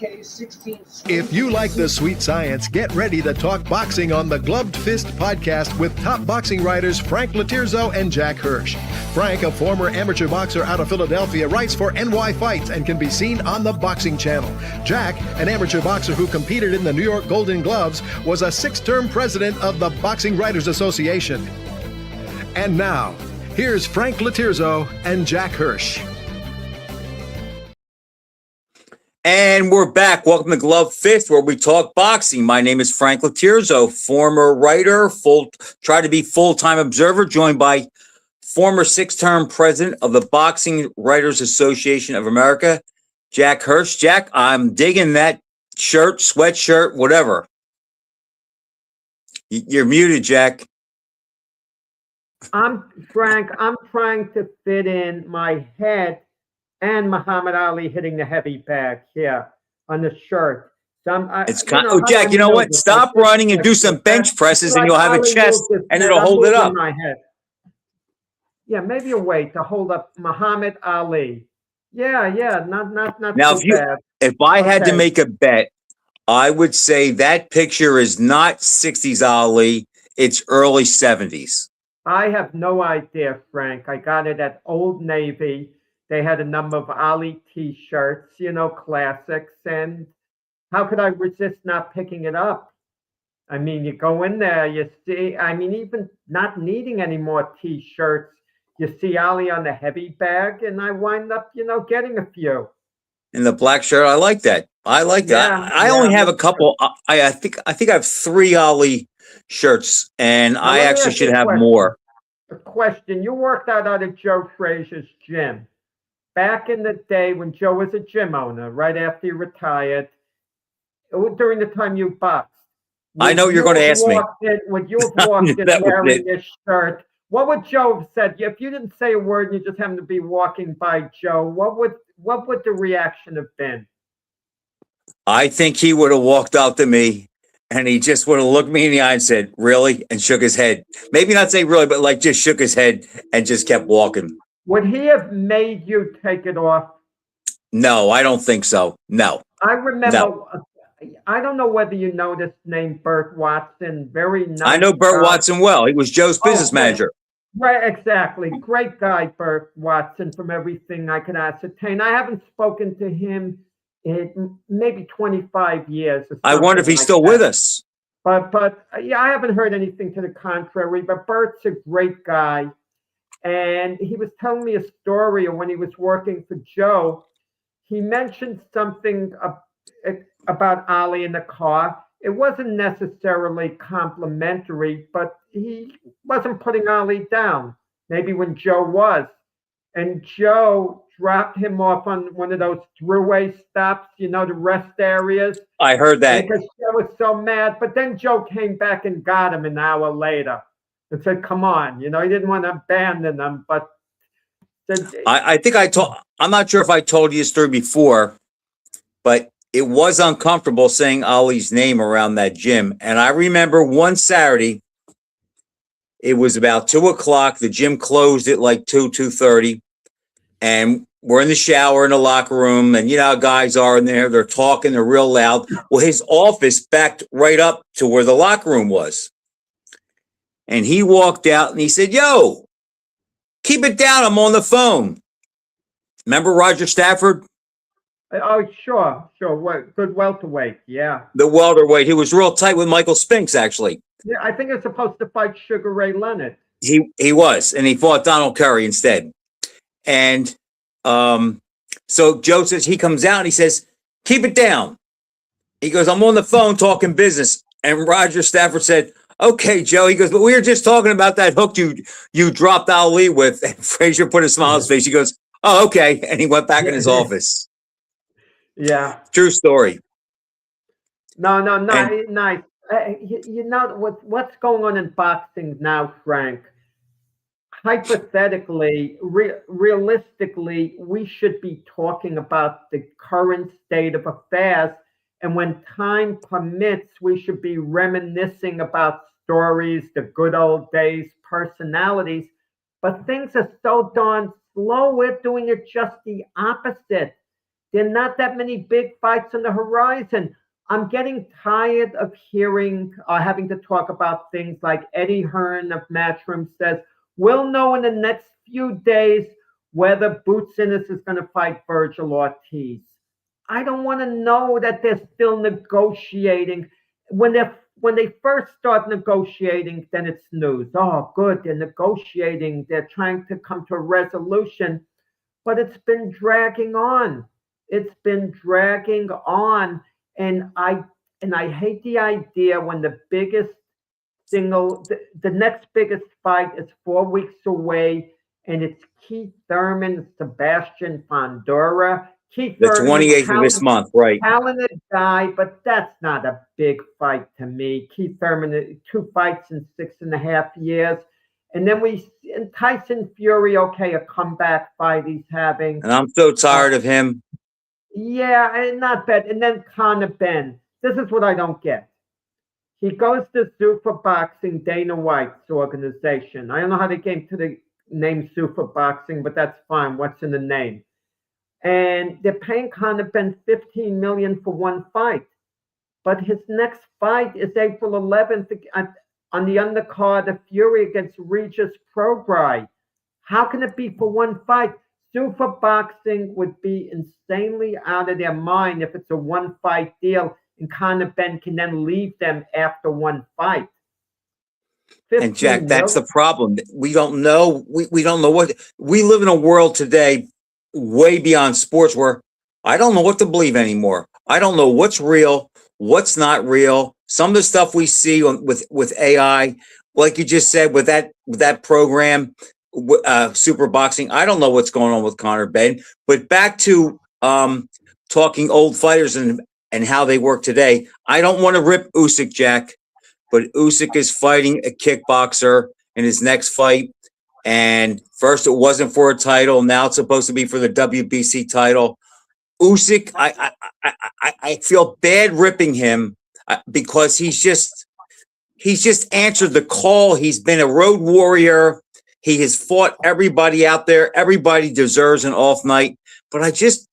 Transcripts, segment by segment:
If you like the sweet science, get ready to talk boxing on the Gloved Fist podcast with top boxing writers Frank Lotierzo and Jack Hirsch. Frank, a former amateur boxer out of Philadelphia, writes for NY Fights and can be seen on the Boxing Channel. Jack, an amateur boxer who competed in the New York Golden Gloves, was a 6-term president of the Boxing Writers Association. And now, here's Frank Lotierzo and Jack Hirsch. And we're back. Welcome to Glove Fist, where we talk boxing. My name is Frank Lotierzo, former writer, try to be full-time observer, joined by former 6-term president of the Boxing Writers Association of America, Jack Hirsch. Jack, I'm digging that shirt, sweatshirt, whatever. You're muted, Jack. I'm Frank. I'm trying to fit in my head and Muhammad Ali hitting the heavy bag here on the shirt. So Jack, you know what? Stop running and do some bench presses, and you'll have a chest, and it'll hold it up. My head. Yeah, maybe a way to hold up Muhammad Ali. Yeah, not now, too bad. If I had to make a bet, I would say that picture is not 60s Ali, it's early 70s. I have no idea, Frank. I got it at Old Navy. They had a number of Ali T-shirts, classics. And how could I resist not picking it up? I mean, you go in there, you see, even not needing any more T-shirts, you see Ali on the heavy bag, and I wind up, getting a few. In the black shirt, I like that. I like that. I only have a couple. I think I have 3 Ali shirts, and I actually should have more. A question. You worked out of Joe Frazier's gym. Back in the day when Joe was a gym owner, right after he retired, during the time you boxed. I know you're going to ask me. Would you have walked in wearing this shirt? What would Joe have said? If you didn't say a word and you just happened to be walking by Joe, what would the reaction have been? I think he would have walked out to me and he just would have looked me in the eye and said, "Really?" and shook his head. Maybe not say really, but just shook his head and just kept walking. Would he have made you take it off? No, I don't think so. No. I remember, no. I don't know whether you know this name, Bert Watson. Very nice. I know Bert Watson well. He was Joe's business manager. Right, exactly. Great guy, Bert Watson, from everything I could ascertain. I haven't spoken to him in maybe 25 years. I wonder if he's still with us. But yeah, I haven't heard anything to the contrary. But Bert's a great guy. And he was telling me a story of when he was working for Joe. He mentioned something about Ali in the car. It wasn't necessarily complimentary, but he wasn't putting Ali down. Maybe when Joe was. And Joe dropped him off on one of those throughway stops, the rest areas. I heard that. Because Joe was so mad. But then Joe came back and got him an hour later. And said, "Come on," he didn't want to abandon them, but I think I'm not sure if I told you this story before, but it was uncomfortable saying Ali's name around that gym. And I remember one Saturday, it was about 2:00. The gym closed at 2:30, and we're in the shower in the locker room, and how guys are in there. They're talking, they're real loud. Well, his office backed right up to where the locker room was. And he walked out and he said, "Yo, keep it down. I'm on the phone." Remember Roger Stafford? Oh, sure. What good welterweight? Yeah. The welterweight. He was real tight with Michael Spinks, actually. Yeah, I think he was supposed to fight Sugar Ray Leonard. He was, and he fought Donald Curry instead. And so Joe says, he comes out and he says, "Keep it down." He goes, "I'm on the phone talking business." And Roger Stafford said, "Okay, Joe." He goes, "But we were just talking about that hook you dropped Ali with." And Frazier put a smile on his face. He goes, "Oh, okay." And he went back in his office. Yeah. True story. No, nice. What's going on in boxing now, Frank? Hypothetically, realistically, we should be talking about the current state of affairs. And when time permits, we should be reminiscing about stories, the good old days, personalities. But things are so darn slow. We're doing it just the opposite. There are not that many big fights on the horizon. I'm getting tired of hearing, having to talk about things like Eddie Hearn of Matchroom says, we'll know in the next few days whether Boots Ennis is going to fight Virgil Ortiz. I don't want to know that they're still negotiating. When they first start negotiating, then it's news. Oh, good, they're negotiating. They're trying to come to a resolution, but it's been dragging on. It's been dragging on, and I hate the idea when the biggest the next biggest fight is 4 weeks away, and it's Keith Thurman, Sebastian Fundora. Keith The Thurman, 28th of this month, right? talented guy, but that's not a big fight to me. Keith Thurman, 2 fights in 6.5 years. And then and Tyson Fury, okay, a comeback fight he's having. And I'm so tired of him. Yeah, and not bad. And then Conor Ben. This is what I don't get. He goes to Super Boxing, Dana White's organization. I don't know how they came to the name Super Boxing, but that's fine. What's in the name? And they're paying Conor Ben $15 million for one fight. But his next fight is April 11th on the undercard of Fury against Regis Prograis. How can it be for one fight? Super Boxing would be insanely out of their mind if it's a one-fight deal and Conor Ben can then leave them after one fight. And Jack, that's the problem. We don't know. We don't know what we live in a world today way beyond sports where I don't know what to believe anymore. I don't know what's real, what's not real. Some of the stuff we see with AI, like you just said, with that program, Super Boxing. I don't know what's going on with Conor Ben. But back to talking old fighters and how they work today. I don't want to rip Usyk, Jack, but Usyk is fighting a kickboxer in his next fight. And first it wasn't for a title. Now it's supposed to be for the WBC title. Usyk, I feel bad ripping him because he's just answered the call. He's been a road warrior. He has fought everybody out there. Everybody deserves an off night. But I just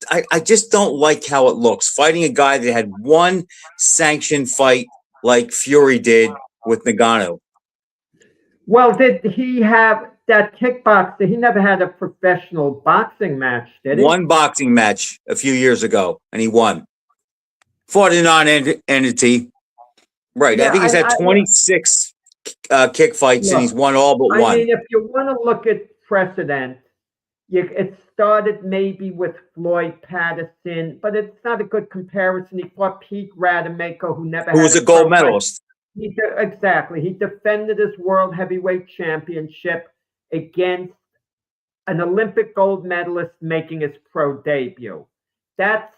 don't like how it looks. Fighting a guy that had one sanctioned fight like Fury did with Nagano. Well, did he have that kickboxer? He never had a professional boxing match, did he? One boxing match a few years ago, and he won. Fought a non-entity. Right. Yeah, I think he's had 26 kick fights, and he's won all but one. I mean, if you want to look at precedent, it started maybe with Floyd Patterson, but it's not a good comparison. He fought Pete Rademacher, who was a gold medalist. Exactly. He defended his world heavyweight championship against an Olympic gold medalist making his pro debut. That's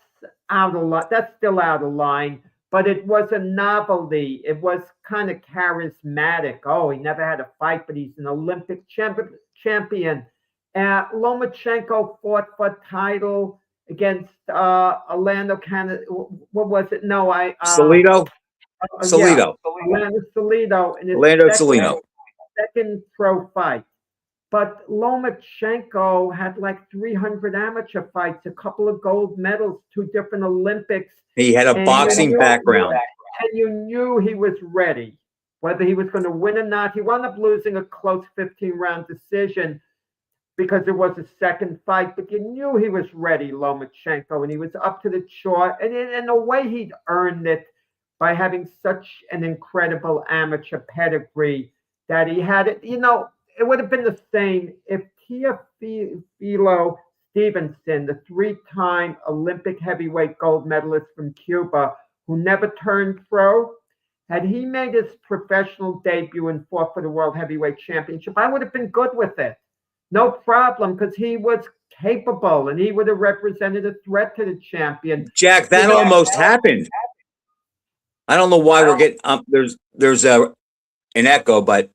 out of line. That's still out of line, but it was a novelty. It was kind of charismatic. Oh, he never had a fight, but he's an Olympic champion. Lomachenko fought for a title against Orlando Canada. What was it? No, Salido. Salido. Orlando Salido in his second pro fight. But Lomachenko had like 300 amateur fights, a couple of gold medals, 2 different Olympics. He had a boxing background. And you knew he was ready, whether he was going to win or not. He wound up losing a close 15-round decision because it was a second fight, but you knew he was ready, Lomachenko, and he was up to the chore. And in a way, he'd earned it by having such an incredible amateur pedigree that he had it. You know, it would have been the same if Teofilo Stevenson, the 3-time Olympic heavyweight gold medalist from Cuba, who never turned pro, had he made his professional debut and fought for the World Heavyweight Championship, I would have been good with it. No problem, because he was capable and he would have represented a threat to the champion. Jack, that almost happened. I don't know why we're getting there's an echo, but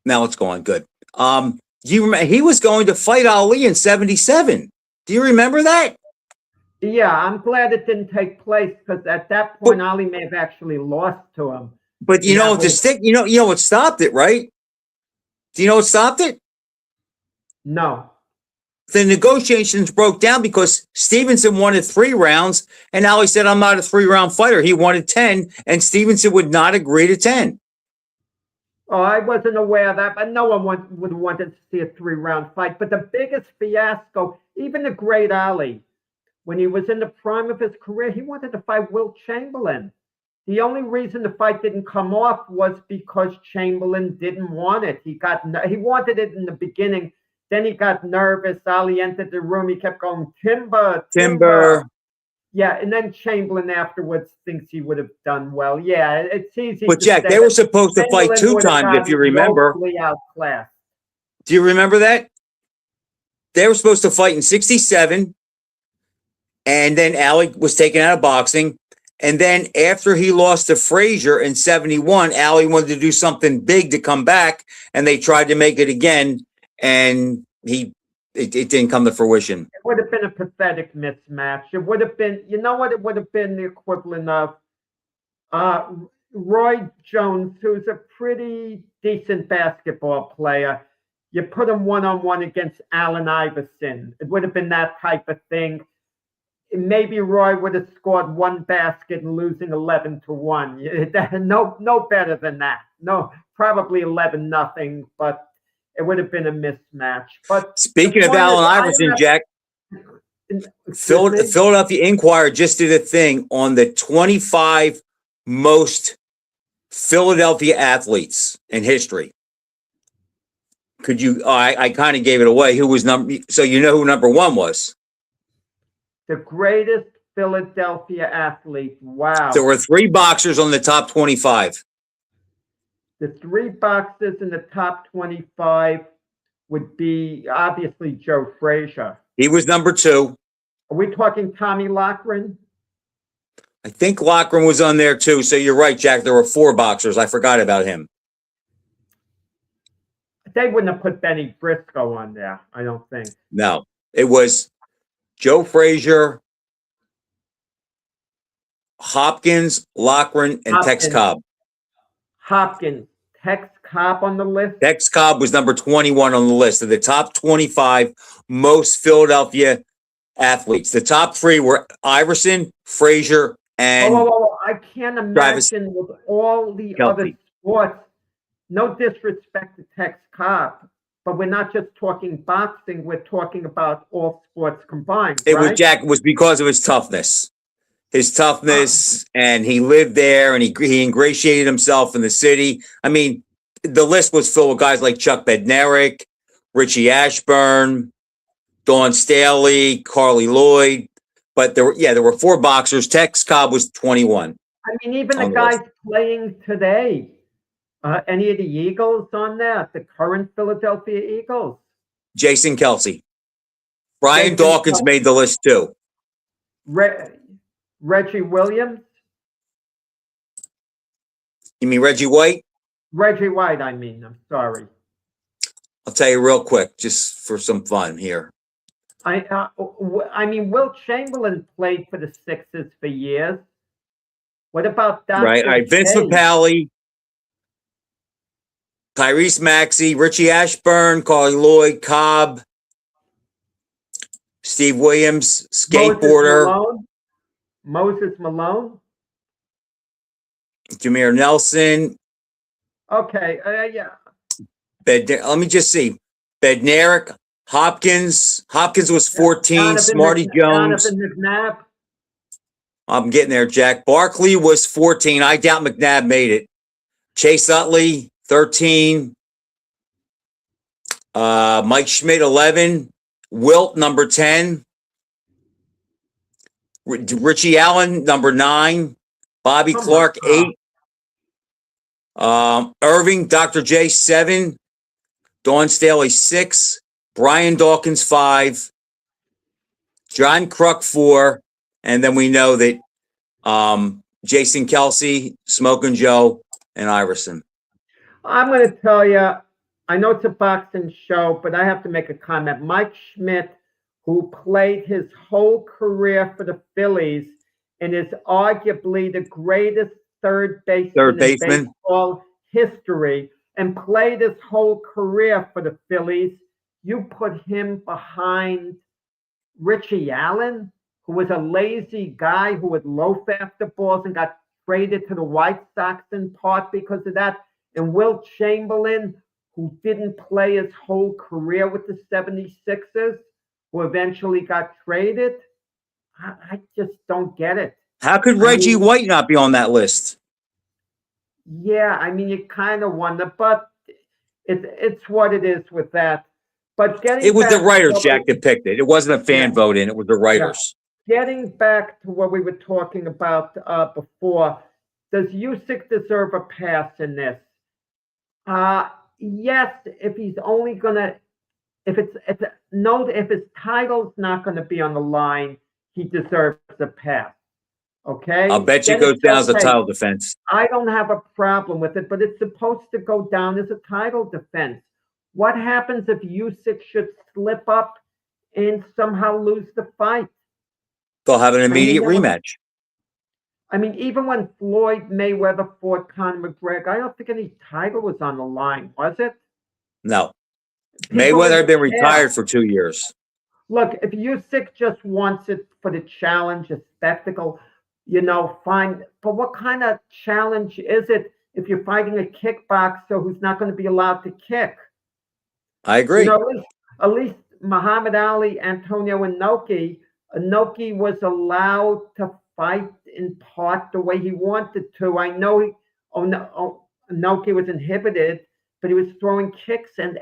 now it's going good. Do you remember he was going to fight Ali in 1977? Do you remember that? Yeah, I'm glad it didn't take place because at that point Ali may have actually lost to him. But you know what stopped it, right? Do you know what stopped it? No. the negotiations broke down because Stevenson wanted 3 rounds, and Ali said, "I'm not a 3-round fighter." He wanted 10, and Stevenson would not agree to 10. Oh, I wasn't aware of that, but no one would have wanted to see a 3-round fight. But the biggest fiasco, even the great Ali, when he was in the prime of his career, he wanted to fight Wilt Chamberlain. The only reason the fight didn't come off was because Chamberlain didn't want it. He wanted it in the beginning. Then he got nervous. Ali entered the room. He kept going, timber, timber. Yeah, and then Chamberlain afterwards thinks he would have done well. Yeah, it's easy. But Jack, they were supposed to fight 2 times, if you remember. Outclassed. Do you remember that? They were supposed to fight in 67, and then Ali was taken out of boxing. And then after he lost to Frazier in 71, Ali wanted to do something big to come back, and they tried to make it again, and it didn't come to fruition. It would have been a pathetic mismatch. It would have been, you know what it would have been the equivalent of? Roy Jones, who's a pretty decent basketball player. You put him one-on-one against Allen Iverson. It would have been that type of thing. Maybe Roy would have scored 1 basket and losing 11-1. No better than that. No, probably 11-0, but it would have been a mismatch. But speaking of Allen Iverson, Jack, Philadelphia Inquirer just did a thing on the 25 most Philadelphia athletes in history. Could you? I kind of gave it away. Who was number? So you know who number 1 was? The greatest Philadelphia athlete. Wow. There were 3 boxers on the top 25. The 3 boxers in the top 25 would be obviously Joe Frazier. He was number 2. Are we talking Tommy Loughran? I think Loughran was on there too. So you're right, Jack. There were 4 boxers. I forgot about him. They wouldn't have put Benny Briscoe on there, I don't think. No, it was Joe Frazier, Hopkins, Loughran, and Tex Cobb. Hopkins. Tex Cobb on the list? Tex Cobb was number 21 on the list of the top 25 most Philadelphia athletes. The top 3 were Iverson, Frazier, and I can't imagine with all the other sports. No disrespect to Tex Cobb, but we're not just talking boxing. We're talking about all sports combined. It was Jack. It was because of his toughness. And he lived there, and he ingratiated himself in the city. I mean, the list was full of guys like Chuck Bednarik, Richie Ashburn, Dawn Staley, Carly Lloyd. But there were 4 boxers. Tex Cobb was 21. I mean, even the guys playing today. Any of the Eagles on there? The current Philadelphia Eagles? Jason Kelce. Brian Dawkins made the list too. Reggie Williams? You mean Reggie White? Reggie White, I mean. I'm sorry. I'll tell you real quick, just for some fun here. I mean, Wilt Chamberlain played for the Sixers for years. What about Dr. Right. Vince Papale, Tyrese Maxey, Richie Ashburn, Carly Lloyd, Cobb, Steve Williams, skateboarder. Moses Malone. Jameer Nelson. Okay, yeah. Let me just see. Bednarik, Hopkins. Hopkins was 14. Smarty Jones. McNabb. I'm getting there, Jack. Barkley was 14. I doubt McNabb made it. Chase Utley, 13. Mike Schmidt, 11. Wilt, number 10. Richie Allen, number 9. Bobby Clark, 8. Irving, Dr. J, 7. Dawn Staley, 6. Brian Dawkins, 5. John Kruk, 4. And then we know that Jason Kelce, Smoking Joe, and Iverson. I'm going to tell you, I know it's a boxing show, but I have to make a comment. Mike Schmidt, who played his whole career for the Phillies and is arguably the greatest third baseman in baseball history, and played his whole career for the Phillies, you put him behind Richie Allen, who was a lazy guy who would loaf after balls and got traded to the White Sox in part because of that, and Wilt Chamberlain, who didn't play his whole career with the 76ers, who eventually got traded. I just don't get it. How could Reggie White not be on that list? Yeah, I mean, you kind of wonder, but it's what it is with that. But it was the writers, Jack, that picked it. It wasn't a fan vote in. It was the writers. Yeah. Getting back to what we were talking about before, does Usyk deserve a pass in this? Yes, if he's only gonna, if his title's not gonna be on the line, he deserves a pass. Okay. I'll bet you goes down as a title defense. I don't have a problem with it, but it's supposed to go down as a title defense. What happens if Usyk should slip up and somehow lose the fight? They'll have an immediate rematch. I mean, even when Floyd Mayweather fought Conor McGregor, I don't think any title was on the line, was it? No. Mayweather had been retired for 2 years. Look, if Usyk just wants it for the challenge, a spectacle, fine. But what kind of challenge is it if you're fighting a kickboxer who's not going to be allowed to kick? I agree. At least Muhammad Ali, Antonio Inoki was allowed to fight in part the way he wanted to. I know Inoki was inhibited, but he was throwing kicks and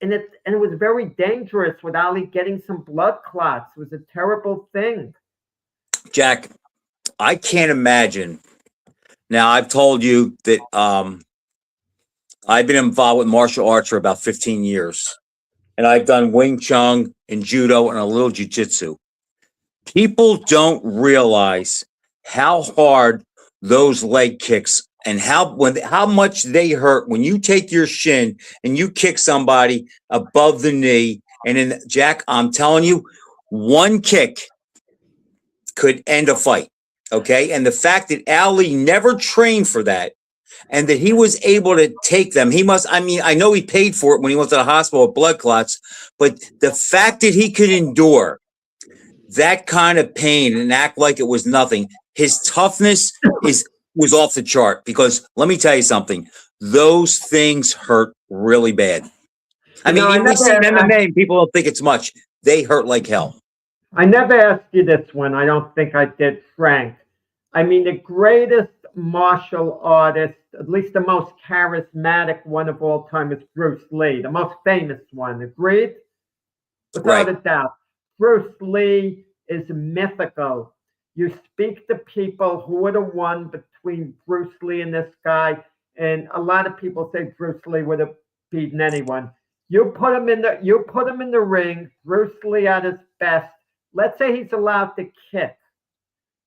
it was very dangerous with Ali getting some blood clots. It was a terrible thing. Jack, I can't imagine. Now, I've told you that I've been involved with martial arts for about 15 years. And I've done Wing Chun and Judo and a little Jiu-Jitsu. People don't realize how hard those leg kicks and how much they hurt when you take your shin and you kick somebody above the knee. And then, Jack, I'm telling you, one kick could end a fight. Okay. And the fact that Ali never trained for that and that he was able to take them, I know he paid for it when he went to the hospital with blood clots, but the fact that he could endure that kind of pain and act like it was nothing, his toughness was off the chart. Because let me tell you something, those things hurt really bad. I mean, we see MMA and people don't think it's much. They hurt like hell. I never asked you this one. I don't think I did, Frank. I mean, the greatest martial artist, at least the most charismatic one of all time, is Bruce Lee, the most famous one. Agreed? Without a doubt. Bruce Lee is mythical. You speak to people who would have won between Bruce Lee and this guy, and a lot of people say Bruce Lee would have beaten anyone. You put him in the ring, Bruce Lee at his best. Let's say he's allowed to kick.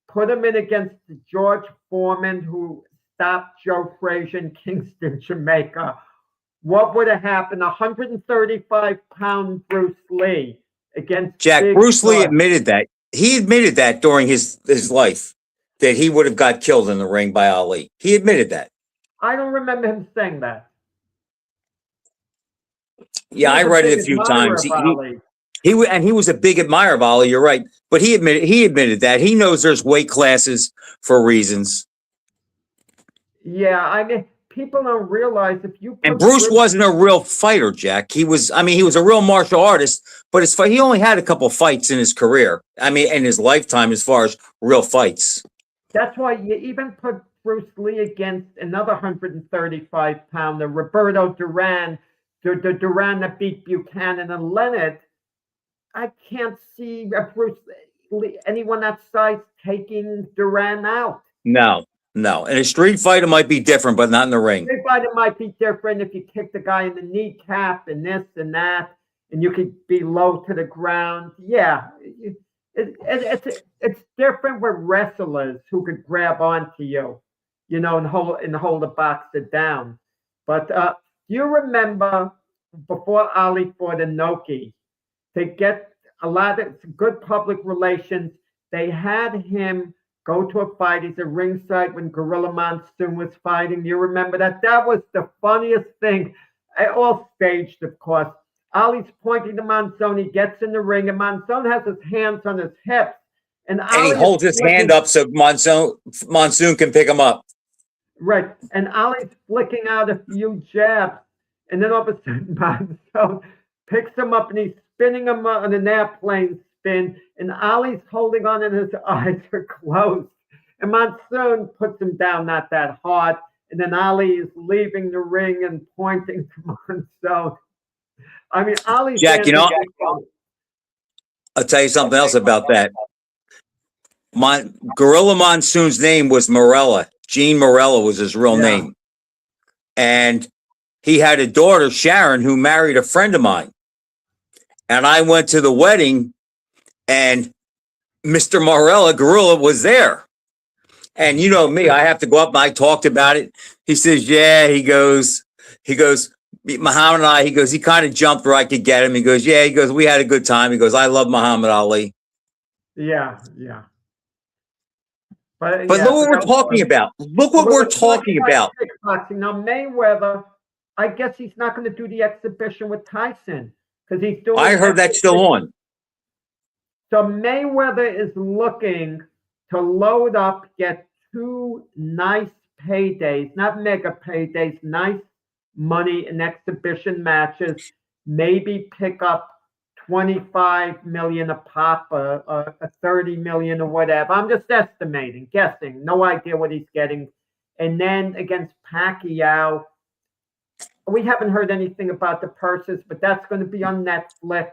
Put him in against George Foreman, who stopped Joe Frazier in Kingston, Jamaica. What would have happened? 135-pound Bruce Lee against Jack. Bruce Lee admitted that. He admitted that during his life that he would have got killed in the ring by Ali. He admitted that. I don't remember him saying that. Yeah, I read it a few times. He was a big admirer of Ali. You're right, but he admitted that he knows there's weight classes for reasons. Yeah, I mean, people don't realize if you. And Bruce wasn't a real fighter, Jack. He was a real martial artist, but he only had a couple fights in his career. I mean, in his lifetime, as far as real fights. That's why you even put Bruce Lee against another 135-pounder, Roberto Duran, the Duran that beat Buchanan and Leonard. I can't see Bruce Lee, anyone that size taking Duran out. No. In a street fight, it might be different, but not in the ring. Street fight, it might be different if you kick the guy in the kneecap and this and that, and you could be low to the ground. Yeah, it's different with wrestlers who could grab onto you, and hold the boxer down. But do you remember before Ali fought Inoki, to get a lot of good public relations, they had him go to a fight. He's at ringside when Gorilla Monsoon was fighting. You remember that? That was the funniest thing. All staged, of course. Ali's pointing to Monzon. He gets in the ring, and Monzon has his hands on his hips. And And he Ali holds his hand up so Monsoon can pick him up. Right. And Ali's flicking out a few jabs. And then all of a sudden, Monzon picks him up and he's spinning him on an airplane spin. And Ali's holding on and his eyes are closed. And Monsoon puts him down not that hard. And then Ali is leaving the ring and pointing to Monzon. I mean, Ali. Jack, I'll tell you something else about that. Gorilla Monsoon's name was Morella. Gene Morella was his real name. And he had a daughter, Sharon, who married a friend of mine. And I went to the wedding and Mr. Morella, Gorilla, was there. And you know me, I have to go up and I talked about it. He says, yeah, he goes, Muhammad and I, he kind of jumped where I could get him. He goes, we had a good time. He goes, I love Muhammad Ali. Yeah. But look what we're talking about. Look what we're talking about. Now, Mayweather, I guess he's not going to do the exhibition with Tyson because he's doing. I heard that's still on. So Mayweather is looking to load up, get 2 nice paydays, not mega paydays, nice money in exhibition matches, maybe pick up 25 million a pop, a 30 million or whatever. I'm just estimating, guessing, no idea what he's getting. And then against Pacquiao, we haven't heard anything about the purses, but that's going to be on Netflix,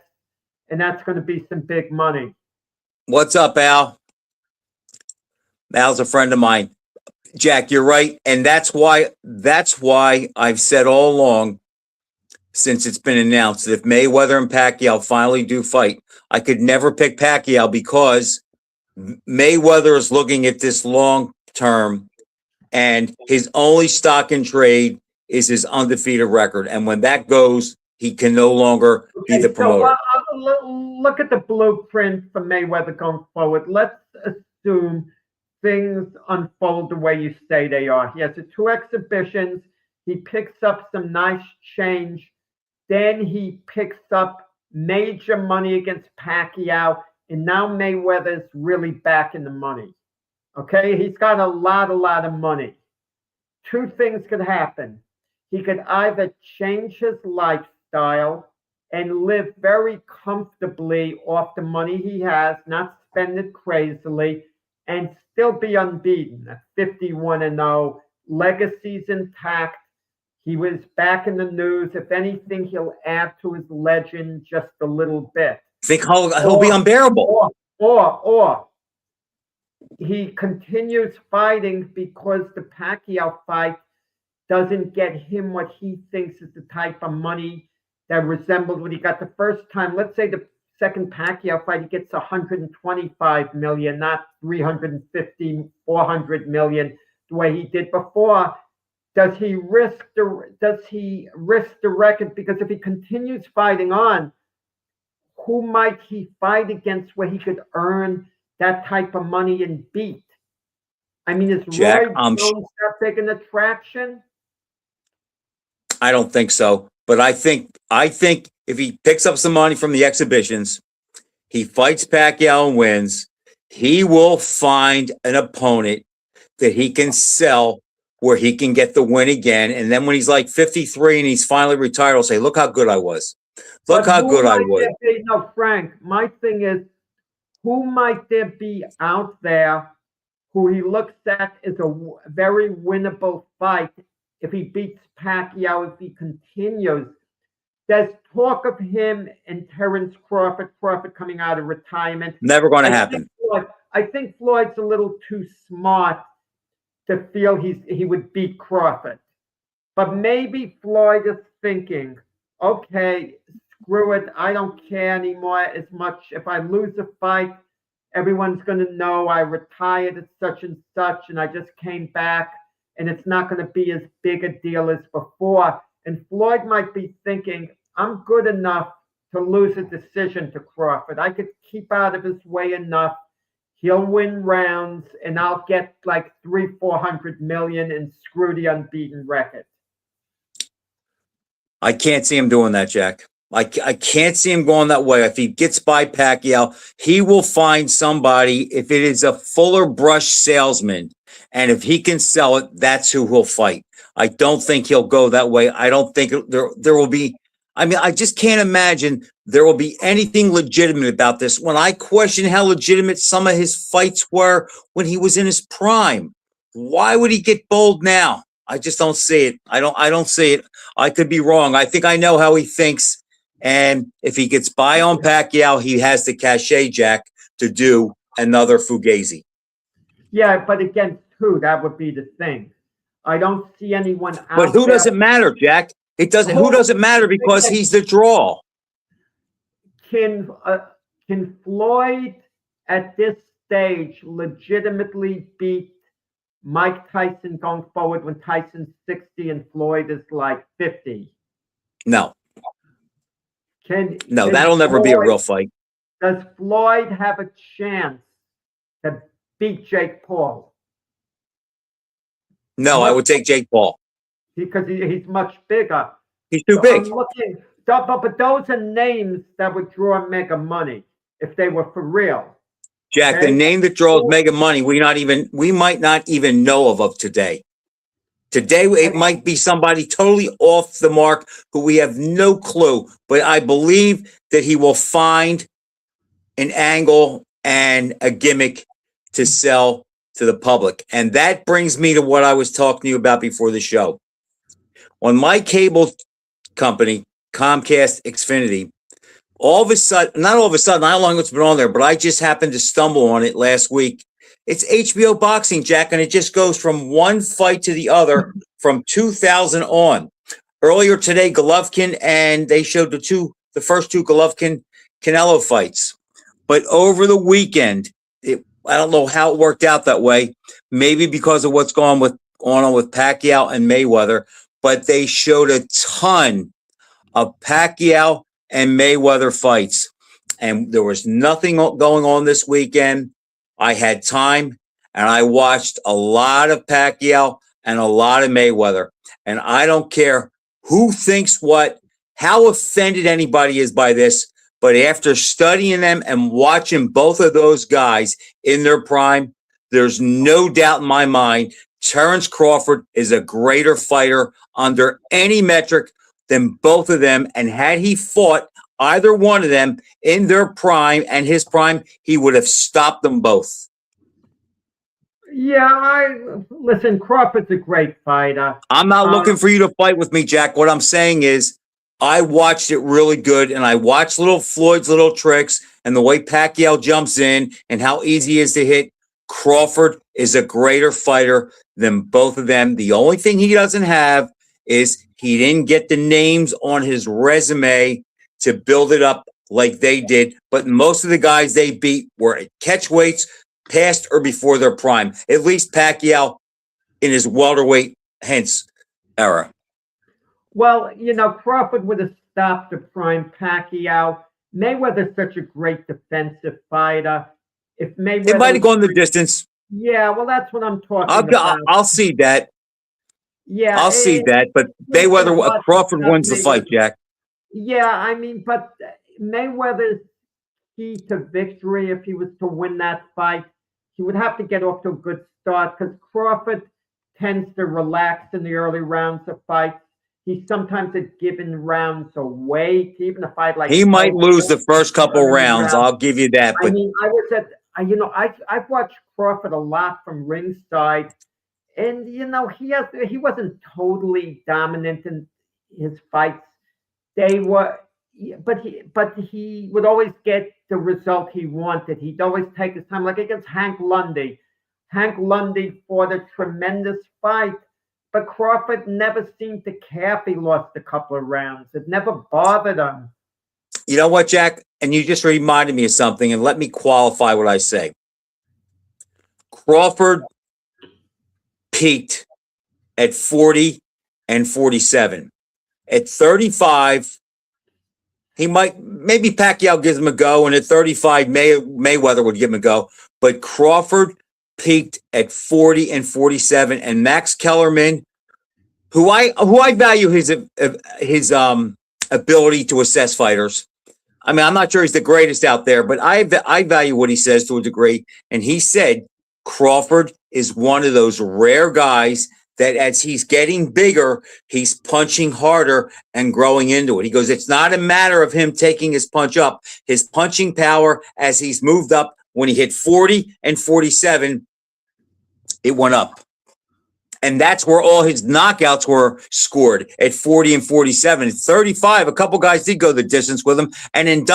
and that's going to be some big money. What's up, Al? Al's a friend of mine. Jack, you're right. And that's why I've said all along, since it's been announced, that if Mayweather and Pacquiao finally do fight, I could never pick Pacquiao because Mayweather is looking at this long term and his only stock in trade is his undefeated record. And when that goes, he can no longer be the promoter. So, look at the blueprint for Mayweather going forward. Let's assume things unfold the way you say they are. He has the 2 exhibitions. He picks up some nice change. Then he picks up major money against Pacquiao. And now Mayweather's really back in the money. Okay? He's got a lot of money. 2 things could happen. He could either change his lifestyle and live very comfortably off the money he has, not spend it crazily, and still be unbeaten at 51-0. Legacy's intact. He was back in the news. If anything, he'll add to his legend just a little bit. Think he'll be unbearable. Or he continues fighting because the Pacquiao fight doesn't get him what he thinks is the type of money that resembled what he got the first time. Let's say the second Pacquiao fight, he gets 125 million, not 350, 400 million, the way he did before. Does he risk the record? Because if he continues fighting on, who might he fight against where he could earn that type of money and beat? I mean, is Jack, Roy Jones that big an attraction? I don't think so. But I think if he picks up some money from the exhibitions, he fights Pacquiao and wins, he will find an opponent that he can sell where he can get the win again. And then when he's like 53 and he's finally retired, he'll say, look how good I was. Look how good I was. No, Frank, my thing is, who might there be out there who he looks at as a very winnable fight if he beats Pacquiao, if he continues? There's talk of him and Terence Crawford coming out of retirement. Never going to happen. I think Floyd's a little too smart to feel he would beat Crawford. But maybe Floyd is thinking, okay, screw it. I don't care anymore as much. If I lose a fight, everyone's going to know I retired at such and such, and I just came back, and it's not going to be as big a deal as before. And Floyd might be thinking, I'm good enough to lose a decision to Crawford. I could keep out of his way enough. He'll win rounds, and I'll get like 300-400 million and screw the unbeaten record. I can't see him doing that, Jack. I can't see him going that way. If he gets by Pacquiao, he will find somebody. If it is a fuller brush salesman, and if he can sell it, that's who he'll fight. I don't think he'll go that way. I don't think there will be. I mean, I just can't imagine there will be anything legitimate about this. When I question how legitimate some of his fights were when he was in his prime, why would he get bold now? I just don't see it. I don't see it. I could be wrong. I think I know how he thinks. And if he gets by on Pacquiao, he has the cachet, Jack, to do another Fugazi. Yeah, but against who? That would be the thing. I don't see anyone out But who there. doesn't matter, Jack? It doesn't. Who doesn't matter because he's the draw. Can Floyd at this stage legitimately beat Mike Tyson going forward when Tyson's 60 and Floyd is like 50? No. Can That'll never be a real fight. Does Floyd have a chance to beat Jake Paul? No, I would take Jake Paul. Because he's much bigger. He's too big. I'm looking, but those are names that would draw mega money if they were for real. Jack, Okay? the name that draws mega money, we might not even know of today. Today, it might be somebody totally off the mark who we have no clue. But I believe that he will find an angle and a gimmick to sell to the public. And that brings me to what I was talking to you about before the show. On my cable company, Comcast Xfinity, all of a sudden, not all of a sudden, I don't know how long it's been on there, but I just happened to stumble on it last week. It's HBO boxing, Jack, and it just goes from one fight to the other from 2000 on. Earlier today, Golovkin, and they showed the first two Golovkin-Canelo fights. But over the weekend, I don't know how it worked out that way. Maybe because of what's going on with Pacquiao and Mayweather, but they showed a ton of Pacquiao and Mayweather fights. And there was nothing going on this weekend. I had time and I watched a lot of Pacquiao and a lot of Mayweather. And I don't care who thinks what, how offended anybody is by this. But after studying them and watching both of those guys in their prime, there's no doubt in my mind, Terrence Crawford is a greater fighter under any metric than both of them. And had he fought either one of them in their prime and his prime, he would have stopped them both. Yeah, listen, Crawford's a great fighter. I'm not looking for you to fight with me, Jack. What I'm saying is I watched it really good, and I watched Floyd's little tricks and the way Pacquiao jumps in and how easy he is to hit. Crawford is a greater fighter than both of them. The only thing he doesn't have is he didn't get the names on his resume to build it up like they did. But most of the guys they beat were at catch weights, past or before their prime. At least Pacquiao in his welterweight era. Well, Crawford would have stopped the prime Pacquiao. Mayweather's such a great defensive fighter. If Mayweather, it might have gone the distance. Yeah, well, that's what I'm talking about. I'll see that. Yeah, I'll see that. But Crawford wins the fight, Jack. Yeah, I mean, but Mayweather's key to victory, if he was to win that fight, he would have to get off to a good start because Crawford tends to relax in the early rounds of fights. He sometimes has given rounds away, even a fight like he might lose the first couple rounds. I'll give you that. But I mean, I've watched Crawford a lot from ringside, and he wasn't totally dominant in his fights. They were, but he would always get the result he wanted. He'd always take his time, like against Hank Lundy. Hank Lundy fought a tremendous fight. But Crawford never seemed to care if he lost a couple of rounds. It never bothered him. You know what, Jack? And you just reminded me of something, and let me qualify what I say. Crawford peaked at 40 and 47. At 35, maybe Pacquiao gives him a go, and at 35, Mayweather would give him a go. But Crawford peaked at 40 and 47, and Max Kellerman, who I value his ability to assess fighters. I mean, I'm not sure he's the greatest out there, but I value what he says to a degree. And he said Crawford is one of those rare guys that as he's getting bigger, he's punching harder and growing into it. He goes, it's not a matter of him taking his punch up. His punching power as he's moved up, when he hit 40 and 47, it went up. And that's where all his knockouts were scored, at 40 and 47. At 35, a couple guys did go the distance with him. And then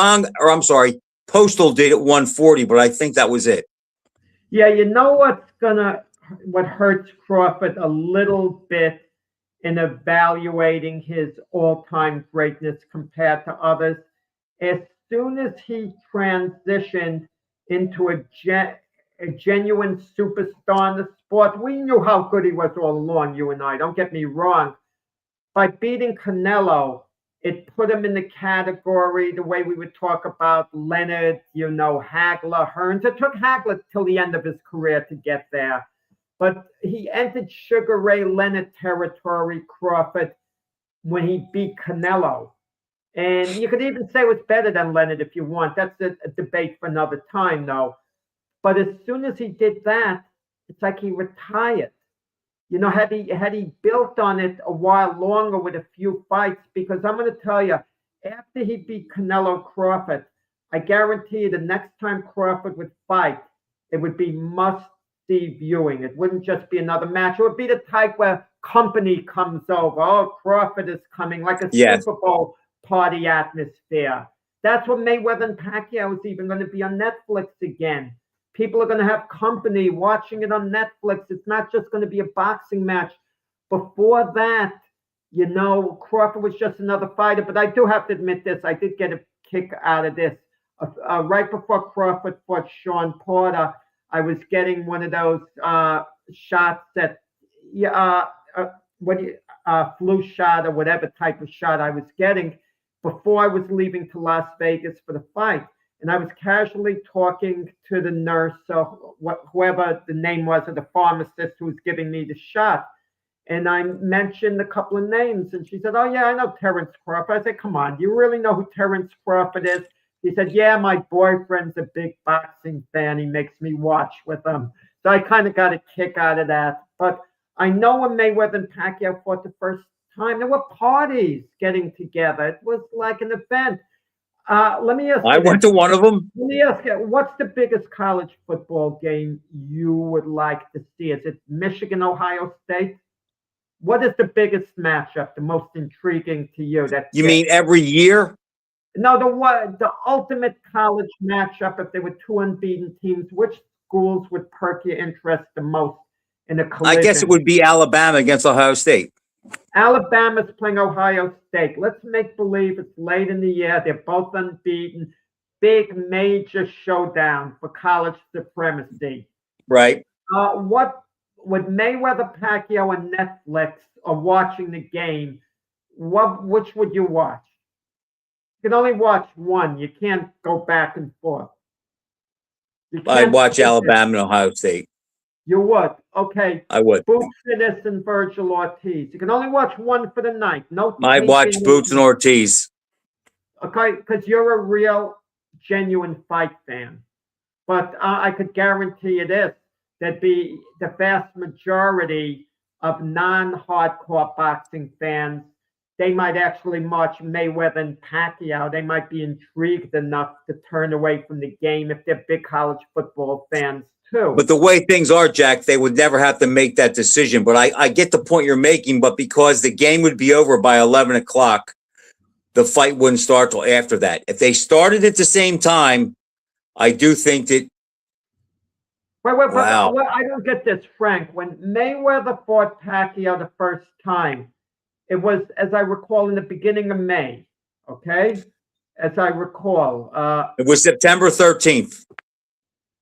Postal did at 140, but I think that was it. Yeah, you know what hurts Crawford a little bit in evaluating his all-time greatness compared to others? As soon as he transitioned into a genuine superstar in the sport, we knew how good he was all along, you and I, don't get me wrong. By beating Canelo, it put him in the category, the way we would talk about Leonard, Hagler, Hearns. It took Hagler till the end of his career to get there. But he entered Sugar Ray Leonard territory, Crawford, when he beat Canelo. And you could even say it was better than Leonard if you want. That's a debate for another time, though. But as soon as he did that, it's like he retired. Had he built on it a while longer with a few fights, because I'm going to tell you, after he beat Canelo Crawford, I guarantee you the next time Crawford would fight, it would be must-see viewing. It wouldn't just be another match. It would be the type where company comes over. Oh, Crawford is coming, like a Super Bowl party atmosphere. That's what Mayweather and Pacquiao is even going to be on Netflix again. People are going to have company watching it on Netflix. It's not just going to be a boxing match. Before that, Crawford was just another fighter. But I do have to admit this. I did get a kick out of this. Right before Crawford fought Sean Porter, I was getting one of those shots that, flu shot or whatever type of shot I was getting before I was leaving to Las Vegas for the fight. And I was casually talking to the nurse, or whoever the name was, of the pharmacist who was giving me the shot. And I mentioned a couple of names. And she said, oh, yeah, I know Terrence Crawford. I said, come on, do you really know who Terrence Crawford is? He said, yeah, my boyfriend's a big boxing fan. He makes me watch with him. So I kind of got a kick out of that. But I know when Mayweather and Pacquiao fought the first time, there were parties getting together. It was like an event. Let me ask you. I went to one of them. Let me ask you, what's the biggest college football game you would like to see? Is it Michigan, Ohio State? What is the biggest matchup, the most intriguing to you? You mean every year? No, the ultimate college matchup, if there were two unbeaten teams, which schools would perk your interest the most in a collision? I guess it would be Alabama against Ohio State. Alabama's playing Ohio State. Let's make believe it's late in the year. They're both unbeaten. Big major showdown for college supremacy. Right. What would Mayweather, Pacquiao, and Netflix are watching the game? Which would you watch? You can only watch one. You can't go back and forth. I'd watch Alabama and Ohio State. You would? Okay. I would. Boots Ennis and Virgil Ortiz. You can only watch one for the night. No. I'd watch Boots and Ortiz. Okay, because you're a real, genuine fight fan. But I could guarantee you this. There'd be the vast majority of non-hardcore boxing fans. They might actually watch Mayweather and Pacquiao. They might be intrigued enough to turn away from the game if they're big college football fans too. But the way things are, Jack, they would never have to make that decision. But I get the point you're making. But because the game would be over by 11 o'clock, the fight wouldn't start till after that. If they started at the same time, I do think that. Wow. I don't get this, Frank. When Mayweather fought Pacquiao the first time, it was, as I recall, in the beginning of May, okay? As I recall. It was September 13th.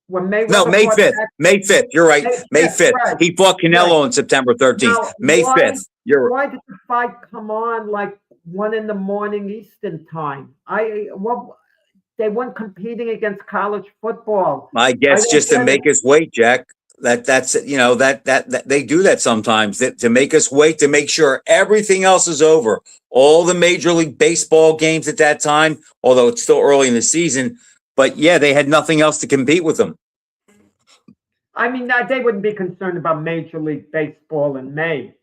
When Mayweather no, May 5th. May 5th. You're right. May 5th. Right. He fought Canelo on September 13th. Now, May 5th. You're right. Why did the fight come on like 1 a.m. Eastern time? They weren't competing against college football. I guess just to make us wait, Jack. That's that they do that sometimes to make us wait, to make sure everything else is over. All the Major League Baseball games at that time, although it's still early in the season, but yeah, they had nothing else to compete with them. I mean, they wouldn't be concerned about Major League Baseball in May.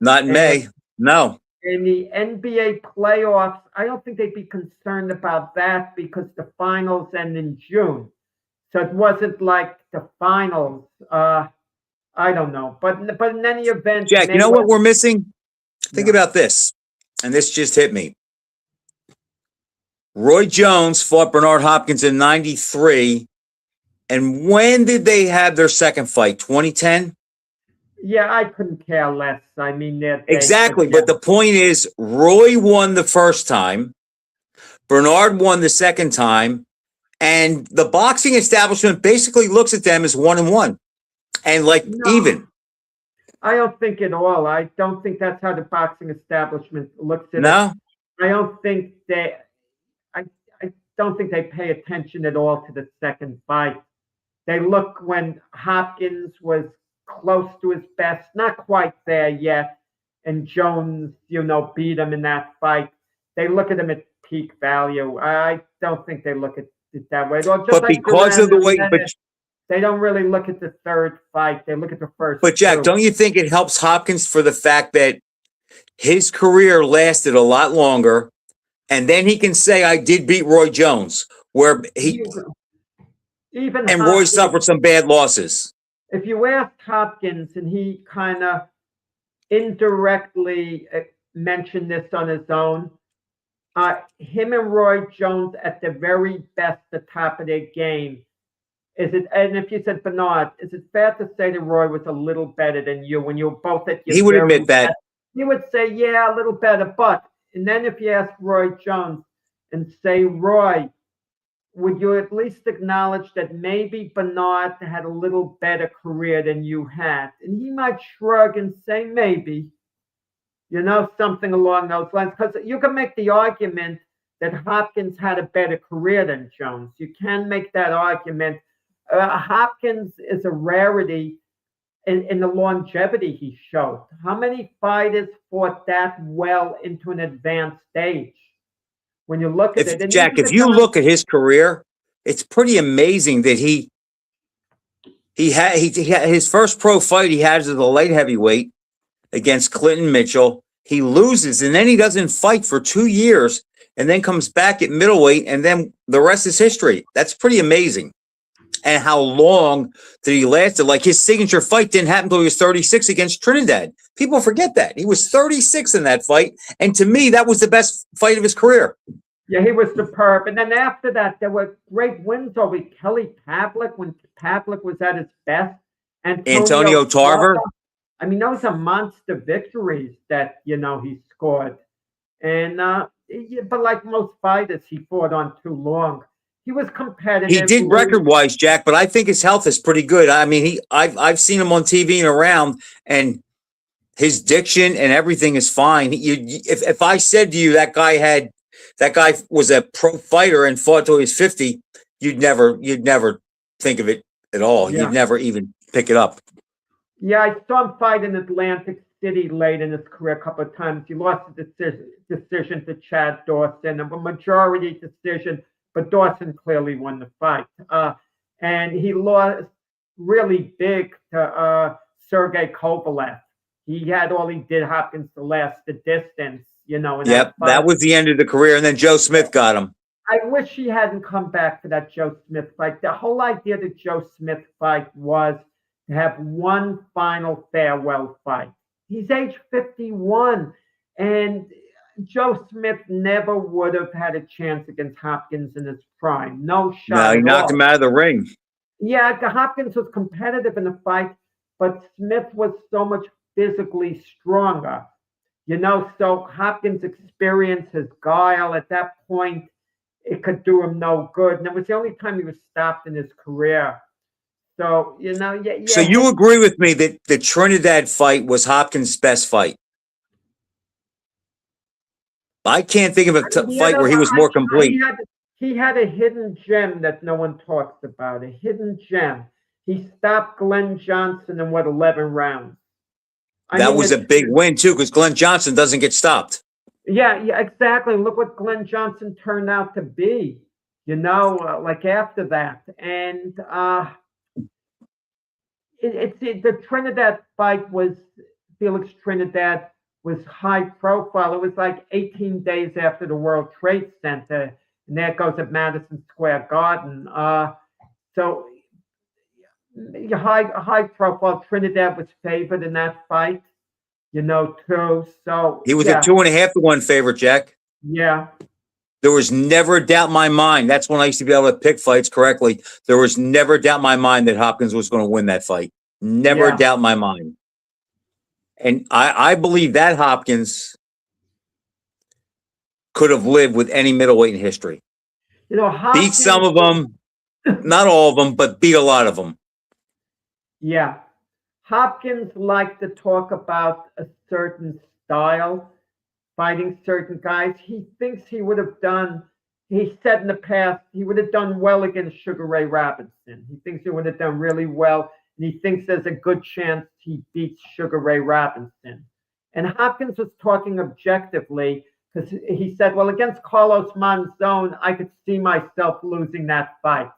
Not in May, no. In the NBA playoffs, I don't think they'd be concerned about that because the finals end in June. So it wasn't like the finals. I don't know, but in any event, Jack, you know what we're missing? Think about this, and this just hit me. Roy Jones fought Bernard Hopkins in '93, and when did they have their second fight? 2010. Yeah, I couldn't care less. I mean, exactly. But the point is, Roy won the first time, Bernard won the second time, and the boxing establishment basically looks at them as 1-1, and even. I don't think at all. I don't think that's how the boxing establishment looks at it. I don't think they. I don't think they pay attention at all to the second fight. They look when Hopkins was close to his best, not quite there yet, and Jones, beat him in that fight. They look at him at peak value. I don't think they look at it that way. Well, but because of the way, they don't really look at the third fight. They look at the first. But Jack, don't you think it helps Hopkins for the fact that his career lasted a lot longer, and then he can say, "I did beat Roy Jones," where Roy suffered some bad losses. If you asked Hopkins, and he kind of indirectly mentioned this on his own, him and Roy Jones at the very best, the top of their game. And if you said, Bernard, is it fair to say that Roy was a little better than you when you were both at your He would admit that. He would say, yeah, a little better. And then if you ask Roy Jones and say, Roy, would you at least acknowledge that maybe Bernard had a little better career than you had? And he might shrug and say, maybe, something along those lines. Because you can make the argument that Hopkins had a better career than Jones. You can make that argument. Hopkins is a rarity in the longevity he showed. How many fighters fought that well into an advanced stage? When you look at it, Jack, if you look at his career, it's pretty amazing that he had his first pro fight he had as a light heavyweight against Clinton Mitchell. He loses, and then he doesn't fight for 2 years, and then comes back at middleweight, and then the rest is history. That's pretty amazing. And how long did he last? Like his signature fight didn't happen until he was 36 against Trinidad. People forget that. He was 36 in that fight. And to me, that was the best fight of his career. Yeah, he was superb. And then after that, there were great wins over Kelly Pavlik when Pavlik was at his best. Antonio Tarver. I mean, those are monster victories that, he scored. And but like most fighters, he fought on too long. He was competitive. He did record-wise, Jack, but I think his health is pretty good. I mean, I've seen him on TV and around, and his diction and everything is fine. If I said to you that guy was a pro fighter and fought till he was 50, you'd never think of it at all. Yeah. You'd never even pick it up. Yeah, I saw him fight in Atlantic City late in his career a couple of times. He lost a decision to Chad Dawson, a majority decision. But Dawson clearly won the fight. And he lost really big to Sergey Kovalev. He had all he did, Hopkins, to last the distance, Yep, that was the end of the career. And then Joe Smith got him. I wish he hadn't come back for that Joe Smith fight. The whole idea of the Joe Smith fight was to have one final farewell fight. He's age 51. And Joe Smith never would have had a chance against Hopkins in his prime. No shot. No, he knocked him out of the ring. Yeah, Hopkins was competitive in the fight, but Smith was so much physically stronger. So Hopkins' experience, his guile at that point, it could do him no good. And it was the only time he was stopped in his career. So, yeah. So you agree with me that the Trinidad fight was Hopkins' best fight? I can't think of a fight where he was more complete. He had a hidden gem that no one talks about, a hidden gem. He stopped Glenn Johnson in 11 rounds. That was a big win too, because Glenn Johnson doesn't get stopped. Yeah, exactly. Look what Glenn Johnson turned out to be, like after that. And the Trinidad fight Felix Trinidad was high profile. It was like 18 days after the World Trade Center, and there it goes at Madison Square Garden. So high profile. Trinidad was favored in that fight, too. So He was a 2.5-1 favorite, Jack. Yeah. There was never a doubt in my mind. That's when I used to be able to pick fights correctly. There was never a doubt in my mind that Hopkins was going to win that fight. Never a doubt in my mind. And I believe that Hopkins could have lived with any middleweight in history. Hopkins, beat some of them, not all of them, but beat a lot of them. Yeah. Hopkins liked to talk about a certain style, fighting certain guys. He thinks he said in the past, he would have done well against Sugar Ray Robinson. He thinks he would have done really well. And he thinks there's a good chance he beats Sugar Ray Robinson. And Hopkins was talking objectively because he said, well, against Carlos Monzon, I could see myself losing that fight.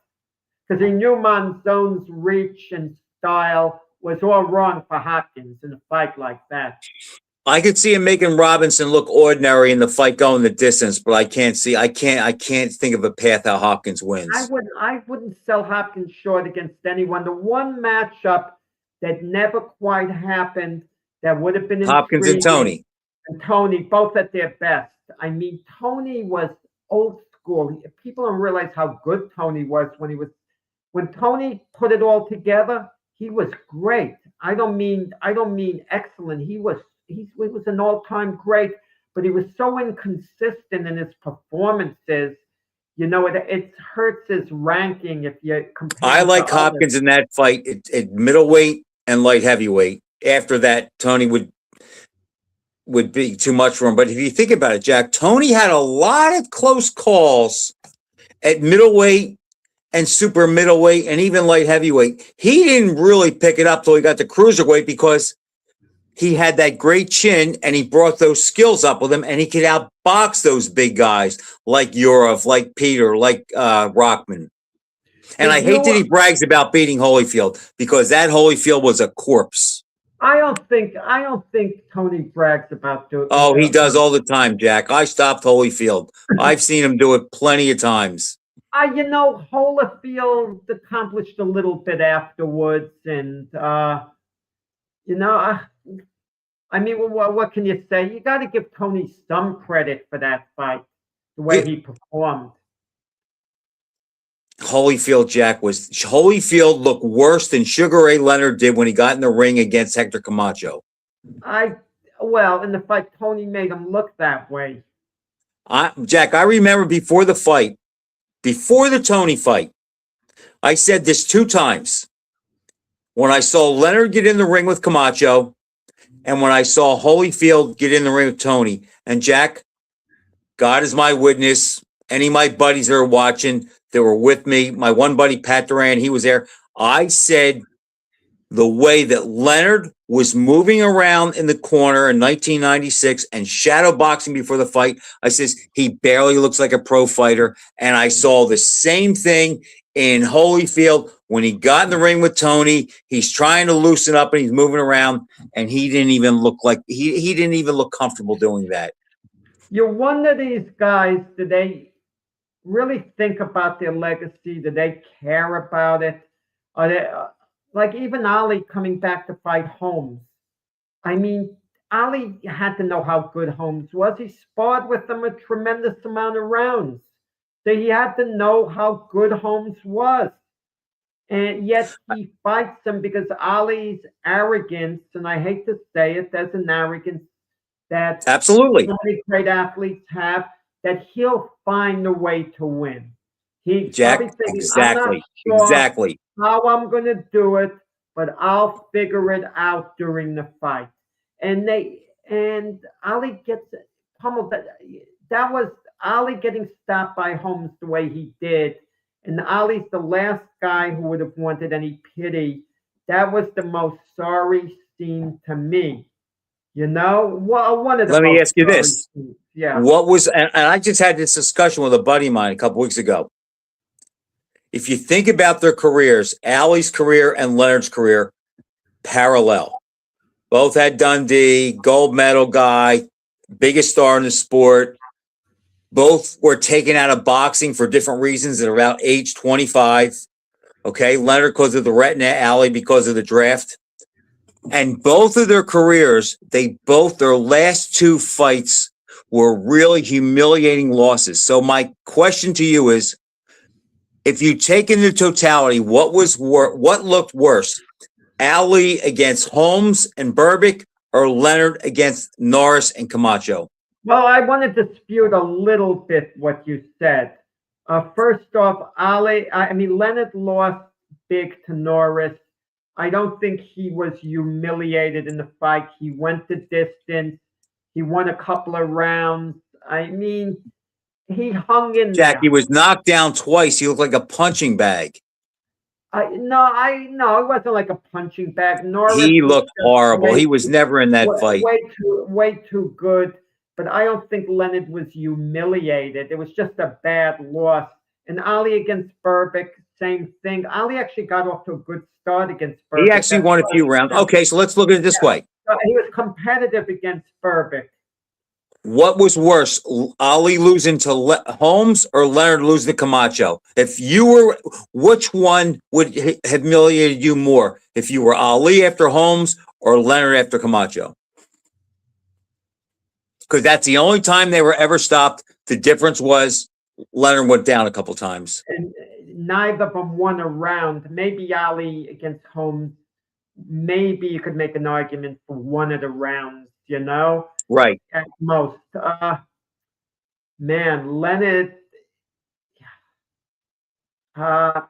Because he knew Monzon's reach and style was all wrong for Hopkins in a fight like that. I could see him making Robinson look ordinary in the fight going the distance, but I can't think of a path how Hopkins wins. I wouldn't sell Hopkins short against anyone. The one matchup that never quite happened that would have been Hopkins and Tony. And Tony, both at their best. I mean, Tony was old school. People don't realize how good Tony was when Tony put it all together. He was great. I don't mean excellent. He was an all-time great, but he was so inconsistent in his performances. It hurts his ranking if you compare. I like Hopkins in that fight at middleweight and light heavyweight. After that, Tony would be too much for him. But if you think about it, Jack, Tony had a lot of close calls at middleweight and super middleweight and even light heavyweight. He didn't really pick it up till he got to cruiserweight because he had that great chin and he brought those skills up with him and he could outbox those big guys like Yurov, like Peter, like Rockman. And I hate that he brags about beating Holyfield because that Holyfield was a corpse. I don't think Tony brags about doing. Oh, he does all the time, Jack. I stopped Holyfield. I've seen him do it plenty of times. Holyfield accomplished a little bit afterwards, and what can you say? You got to give Tony some credit for that fight, the way he performed. Holyfield looked worse than Sugar Ray Leonard did when he got in the ring against Hector Camacho. In the fight, Tony made him look that way. Jack, I remember before the Tony fight, I said this 2 times. When I saw Leonard get in the ring with Camacho, and when I saw Holyfield get in the ring with Tony. And Jack, God is my witness. Any of my buddies that are watching, that were with me, my one buddy, Pat Duran, he was there. I said the way that Leonard was moving around in the corner in 1996 and shadow boxing before the fight, I says, he barely looks like a pro fighter. And I saw the same thing in Holyfield. When he got in the ring with Tony, he's trying to loosen up and he's moving around, and he didn't even look like he didn't even look comfortable doing that. You wonder, these guys, do they really think about their legacy? Do they care about it? Are they like even Ali coming back to fight Holmes? I mean, Ali had to know how good Holmes was. He sparred with him a tremendous amount of rounds. So he had to know how good Holmes was. And yet he fights him because Ali's arrogance, and I hate to say it, there's an arrogance that absolutely many great athletes have, that he'll find a way to win. He's Jack, probably thinking, exactly, I'm not sure exactly how I'm going to do it, but I'll figure it out during the fight. And Ali gets pummeled. That was Ali getting stopped by Holmes the way he did. and Ali's the last guy who would have wanted any pity. That was the most sorry scene to me. One of the Let me most ask you sorry this. scenes. Yeah. What was, and I just had this discussion with a buddy of mine a couple weeks ago. If you think about their careers, Ali's career and Leonard's career, parallel. Both had Dundee, gold medal guy, biggest star in the sport. Both were taken out of boxing for different reasons at about age 25. Okay. Leonard because of the retina, Ali because of the draft. And both of their careers, their last two fights were really humiliating losses. So my question to you is, if you take into totality, what looked worse? Ali against Holmes and Berbick or Leonard against Norris and Camacho? Well, I want to dispute a little bit what you said. First off, Leonard lost big to Norris. I don't think he was humiliated in the fight. He went the distance. He won a couple of rounds. I mean, he hung in Jack, there. he was knocked down twice. He looked like a punching bag. No, it wasn't like a punching bag. Norris He was looked just horrible. He was never in that fight. way too good. But I don't think Leonard was humiliated. It was just a bad loss. And Ali against Berbick, same thing. Ali actually got off to a good start against Berbick. He actually won a few rounds. Okay, so let's look at it this way. He was competitive against Berbick. What was worse, Ali losing to Holmes or Leonard losing to Camacho? Which one would have humiliated you more? If you were Ali after Holmes or Leonard after Camacho? Because that's the only time they were ever stopped. The difference was Leonard went down a couple times. And neither of them won a round. Maybe Ali against Holmes. Maybe you could make an argument for one of the rounds, Right. At most. Leonard. I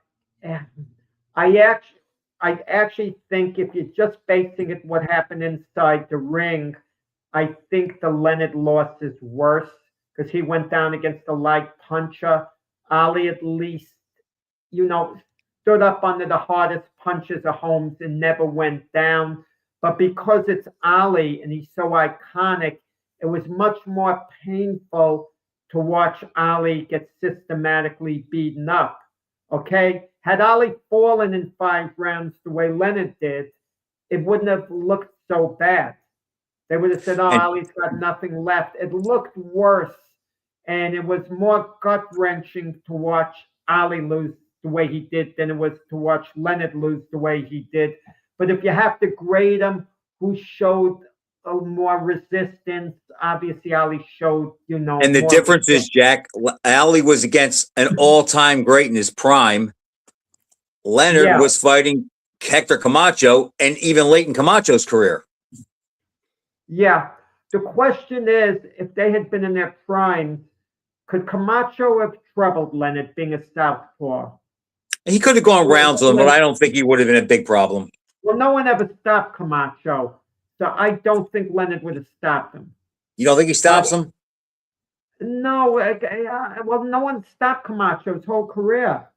actually think if you're just basing it what happened inside the ring, I think the Leonard loss is worse because he went down against a light puncher. Ali at least, stood up under the hardest punches of Holmes and never went down. But because it's Ali and he's so iconic, it was much more painful to watch Ali get systematically beaten up. Okay? Had Ali fallen in 5 rounds the way Leonard did, it wouldn't have looked so bad. They would have said, Ali's got nothing left. It looked worse, and it was more gut-wrenching to watch Ali lose the way he did than it was to watch Leonard lose the way he did. But if you have to grade them, who showed more resistance, obviously Ali showed, And the difference is, Jack, Ali was against an all-time great in his prime. Leonard was fighting Hector Camacho and even late in Camacho's career. Yeah. The question is, if they had been in their prime, could Camacho have troubled Leonard being a southpaw? He could have gone rounds with him, but I don't think he would have been a big problem. Well, no one ever stopped Camacho, so I don't think Leonard would have stopped him. You don't think he stops him? No. Well, no one stopped Camacho his whole career.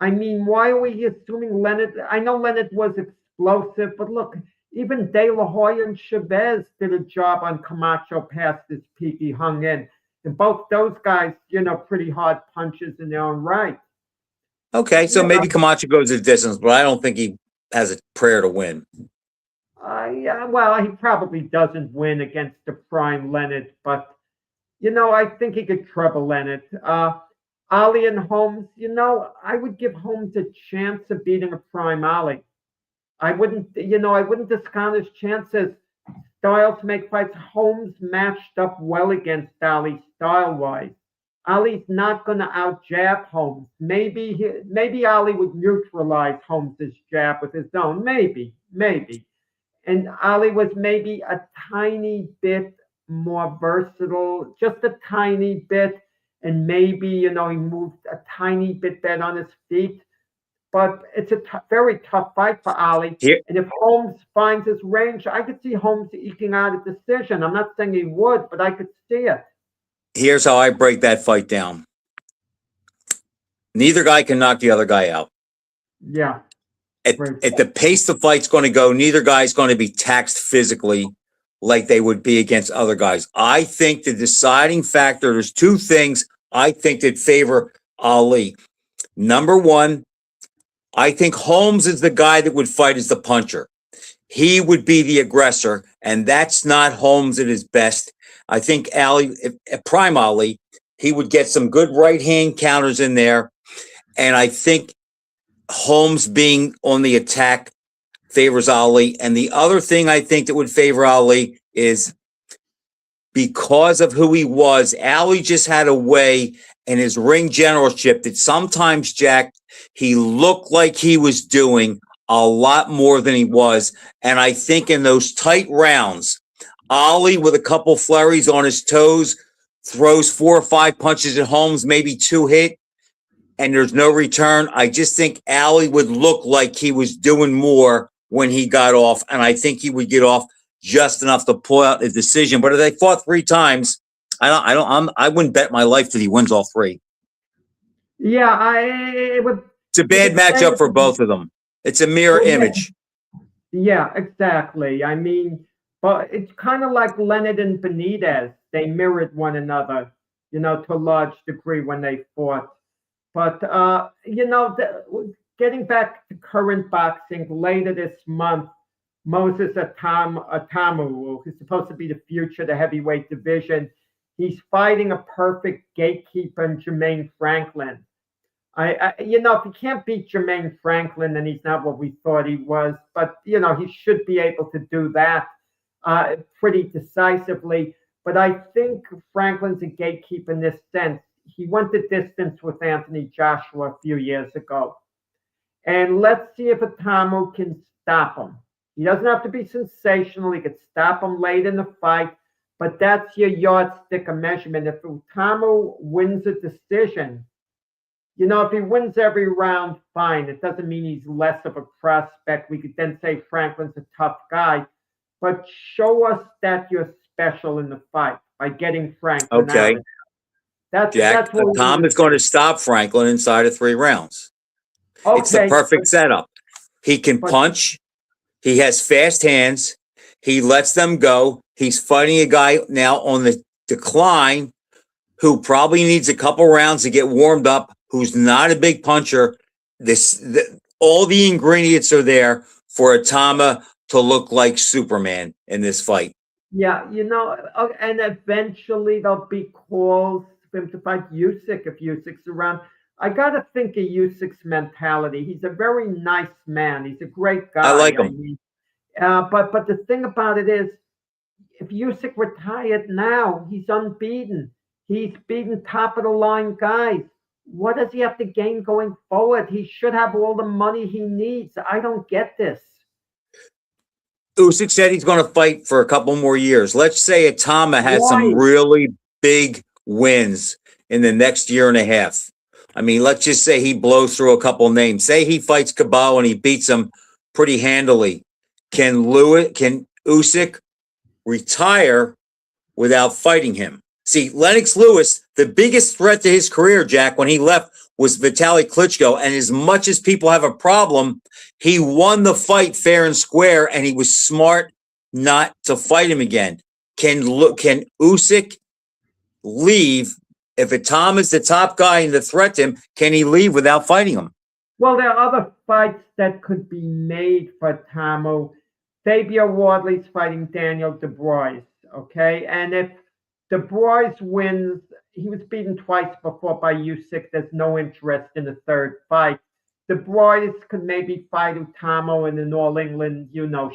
I mean, why are we assuming Leonard? I know Leonard was explosive, but look, even De La Hoya and Chavez did a job on Camacho past his peak. He hung in. And both those guys, pretty hard punches in their own right. Okay, so maybe Camacho goes the distance, but I don't think he has a prayer to win. Well, he probably doesn't win against the prime Leonard, but, I think he could trouble Leonard. Ali and Holmes, I would give Holmes a chance of beating a prime Ali. I wouldn't discount his chances. Styles make fights. Holmes matched up well against Ali style-wise. Ali's not going to out-jab Holmes. Maybe Ali would neutralize Holmes' jab with his own. Maybe. And Ali was maybe a tiny bit more versatile, just a tiny bit. And maybe, he moved a tiny bit better on his feet. But it's a very tough fight for Ali. And if Holmes finds his range, I could see Holmes eking out a decision. I'm not saying he would, but I could see it. Here's how I break that fight down. Neither guy can knock the other guy out. Yeah. At Right. the pace the fight's going to go, neither guy's going to be taxed physically like they would be against other guys. I think the deciding factor, there's two things I think that favor Ali. Number one, I think Holmes is the guy that would fight as the puncher. He would be the aggressor, and that's not Holmes at his best. I think Ali, at prime Ali, he would get some good right hand counters in there, and I think Holmes being on the attack favors Ali. And the other thing I think that would favor Ali is because of who he was, Ali just had a way in his ring generalship that sometimes, Jack, he looked like he was doing a lot more than he was. And I think in those tight rounds, Ali with a couple flurries on his toes, throws 4 or 5 punches at Holmes, maybe 2 hit, and there's no return. I just think Ali would look like he was doing more when he got off, and I think he would get off just enough to pull out a decision. But if they fought 3 times, I wouldn't bet my life that he wins all 3. Yeah, It's a bad matchup for both of them. It's a mirror image. Yeah, exactly. I mean, but it's kind of like Leonard and Benitez. They mirrored one another, to a large degree when they fought. But, getting back to current boxing, later this month, Moses Atamu, who's supposed to be the future of the heavyweight division, he's fighting a perfect gatekeeper in Jermaine Franklin. If you can't beat Jermaine Franklin, then he's not what we thought he was. But, he should be able to do that pretty decisively. But I think Franklin's a gatekeeper in this sense. He went the distance with Anthony Joshua a few years ago. And let's see if Atamu can stop him. He doesn't have to be sensational. He could stop him late in the fight. But that's your yardstick of measurement. If Atamu wins a decision, if he wins every round, fine. It doesn't mean he's less of a prospect. We could then say Franklin's a tough guy. But show us that you're special in the fight by getting Franklin out of there. Jack, Tom is going to stop Franklin inside of 3 rounds. Okay, it's the perfect setup. He can punch. He has fast hands. He lets them go. He's fighting a guy now on the decline who probably needs a couple rounds to get warmed up, who's not a big puncher. All the ingredients are there for Atama to look like Superman in this fight. Yeah, and eventually there'll be calls for him to fight Usyk if Usyk's around. I got to think of Usyk's mentality. He's a very nice man. He's a great guy. I like him. But the thing about it is, if Usyk retired now, he's unbeaten. He's beaten top of the line guys. What does he have to gain going forward? He should have all the money he needs. I don't get this. Usyk said he's going to fight for a couple more years. Let's say Atama has some really big wins in the next year and a half. I mean, let's just say he blows through a couple names. Say he fights Cabal and he beats him pretty handily. Can Usyk retire without fighting him? See, Lennox Lewis, the biggest threat to his career, Jack, when he left was Vitaly Klitschko. And as much as people have a problem, he won the fight fair and square, and he was smart not to fight him again. Can Usyk leave? If Atama is the top guy and the threat to him, can he leave without fighting him? Well, there are other fights that could be made for Atamu. Fabio Wardley's fighting Daniel Dubois, okay? And if Dubois wins, he was beaten twice before by Usyk. There's no interest in a third fight. Dubois could maybe fight Atamu in an All England,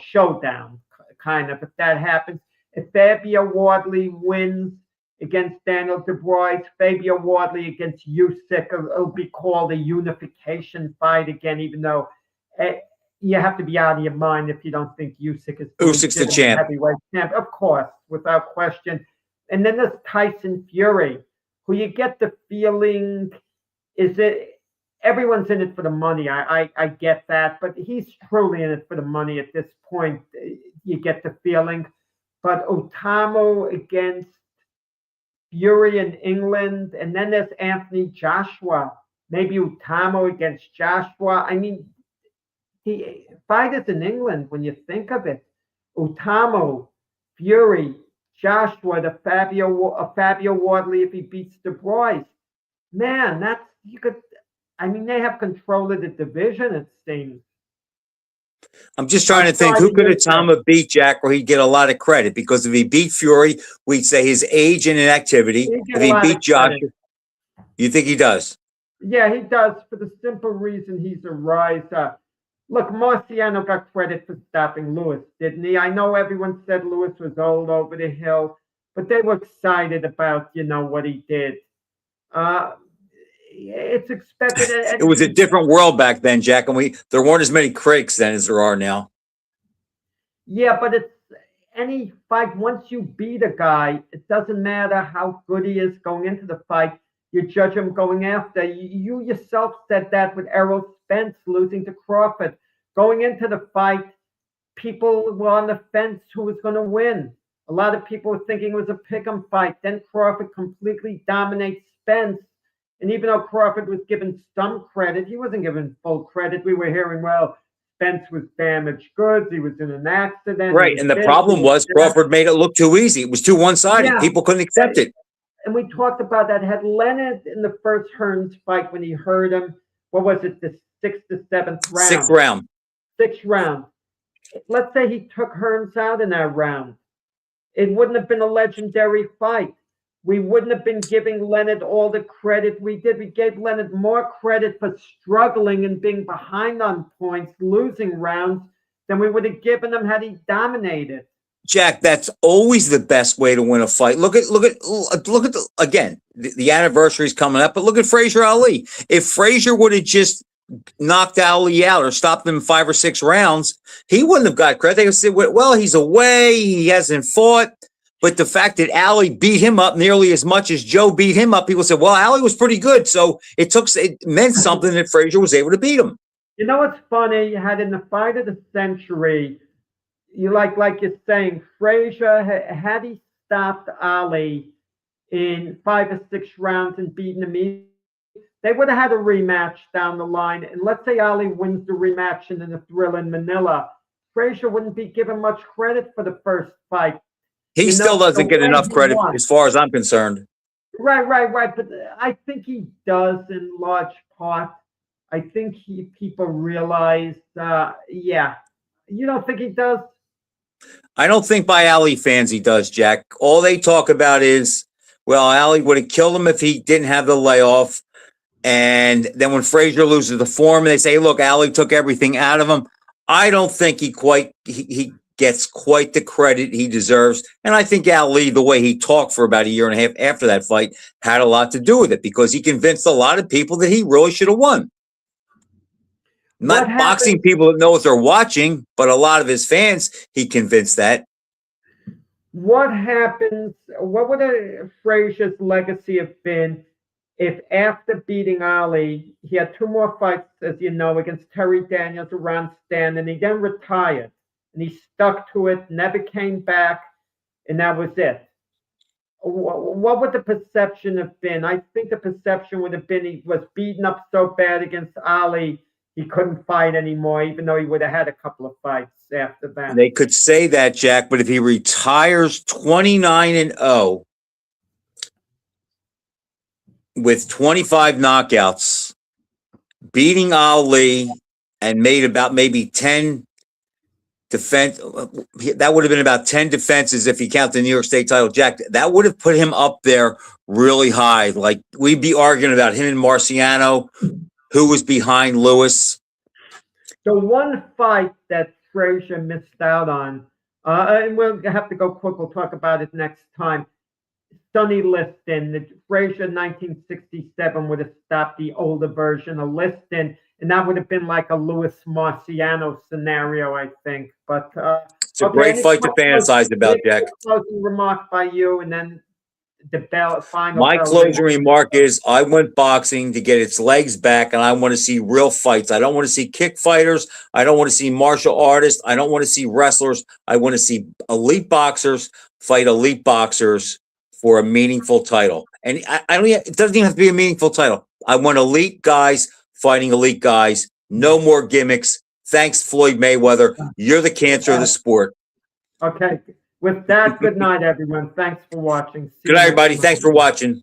showdown, kind of, if that happens. If Fabio Wardley wins against Daniel Dubois, Fabio Wardley against Usyk, it'll be called a unification fight again, even though you have to be out of your mind if you don't think Usyk's the champ. Heavyweight champ, of course, without question. And then there's Tyson Fury, who you get the feeling everyone's in it for the money. I get that, but he's truly in it for the money at this point. You get the feeling. But Atamu against Fury in England, and then there's Anthony Joshua. maybe Utamo against Joshua. I mean, the fighters in England, when you think of it, Utamo, Fury, Joshua, the Fabio Wardley if he beats Du Bois. Man, that's you could. I mean, they have control of the division. It seems. I'm just trying to think who could Atama beat, Jack, where he'd get a lot of credit, because if he beat Fury, we'd say his age and inactivity. If he beat Joshua, you think he does? Yeah, he does, for the simple reason he's a riser. Look, Marciano got credit for stopping Lewis, didn't he? I know everyone said Lewis was old over the hill, but they were excited about, what he did. It's expected. It was a different world back then, Jack, and there weren't as many critics then as there are now. Yeah, but it's any fight. Once you beat a guy, it doesn't matter how good he is going into the fight. You judge him going after. You yourself said that with Errol Spence losing to Crawford. Going into the fight, people were on the fence who was going to win. A lot of people were thinking it was a pick'em fight. Then Crawford completely dominates Spence. And even though Crawford was given some credit, he wasn't given full credit. We were hearing, well, Spence was damaged goods. He was in an accident. Right. And the problem was Crawford made it look too easy. It was too one-sided. Yeah. People couldn't accept it. And we talked about that. Had Leonard in the first Hearns fight, when he hurt him, what was it, the 6th to 7th round? Sixth round. Let's say he took Hearns out in that round. It wouldn't have been a legendary fight. We wouldn't have been giving Leonard all the credit we did. We gave Leonard more credit for struggling and being behind on points, losing rounds, than we would have given him had he dominated. Jack, that's always the best way to win a fight. Look at the anniversary's coming up, but look at Frazier Ali. If Frazier would have just knocked Ali out or stopped him in 5 or 6 rounds, he wouldn't have got credit. They would say, well, he's away, he hasn't fought. But the fact that Ali beat him up nearly as much as Joe beat him up, people said, well, Ali was pretty good. So it meant something that Frazier was able to beat him. You know what's funny? You had in the fight of the century, you like you're saying, Frazier, had he stopped Ali in 5 or 6 rounds and beaten him, they would have had a rematch down the line. And let's say Ali wins the rematch in the Thrill in Manila. Frazier wouldn't be given much credit for the first fight. He still doesn't get enough credit as far as I'm concerned. Right. But I think he does in large part. I think people realize, yeah. You don't think he does? I don't think by Ali fans he does, Jack. All they talk about is, well, Ali would have killed him if he didn't have the layoff. And then when Frazier loses the form, they say, look, Ali took everything out of him. I don't think he gets quite the credit he deserves. And I think Ali, the way he talked for about a year and a half after that fight, had a lot to do with it, because he convinced a lot of people that he really should have won. Not boxing people that know what they're watching, but a lot of his fans, he convinced that. What happens? What would Frazier's legacy have been if after beating Ali, he had 2 more fights, as you know, against Terry Daniels around Stan, and he then retired, and he stuck to it, never came back, and that was it? What would the perception have been? I think the perception would have been he was beaten up so bad against Ali, he couldn't fight anymore, even though he would have had a couple of fights after that. They could say that, Jack, but if he retires 29-0 with 25 knockouts, beating Ali, and made about maybe 10 defense, that would have been about 10 defenses if you count the New York State title, Jack. That would have put him up there really high. Like, we'd be arguing about him and Marciano, who was behind Lewis. The one fight that Frazier missed out on, and we'll have to go quick, we'll talk about it next time. Sonny Liston, Frazier in 1967 would have stopped the older version of Liston, and that would have been like a Lewis Marciano scenario, I think. But it's a great fight to fantasize about, Jack. Closing remark by you, and then the final. My closing remark is, I went boxing to get its legs back, and I want to see real fights. I don't want to see kick fighters. I don't want to see martial artists. I don't want to see wrestlers. I want to see elite boxers fight elite boxers for a meaningful title. And I don't. It doesn't even have to be a meaningful title. I want elite guys fighting elite guys. No more gimmicks. Thanks, Floyd Mayweather. You're the cancer of the sport. Okay. With that, good night, everyone. Thanks for watching. Good night, everybody. Thanks for watching.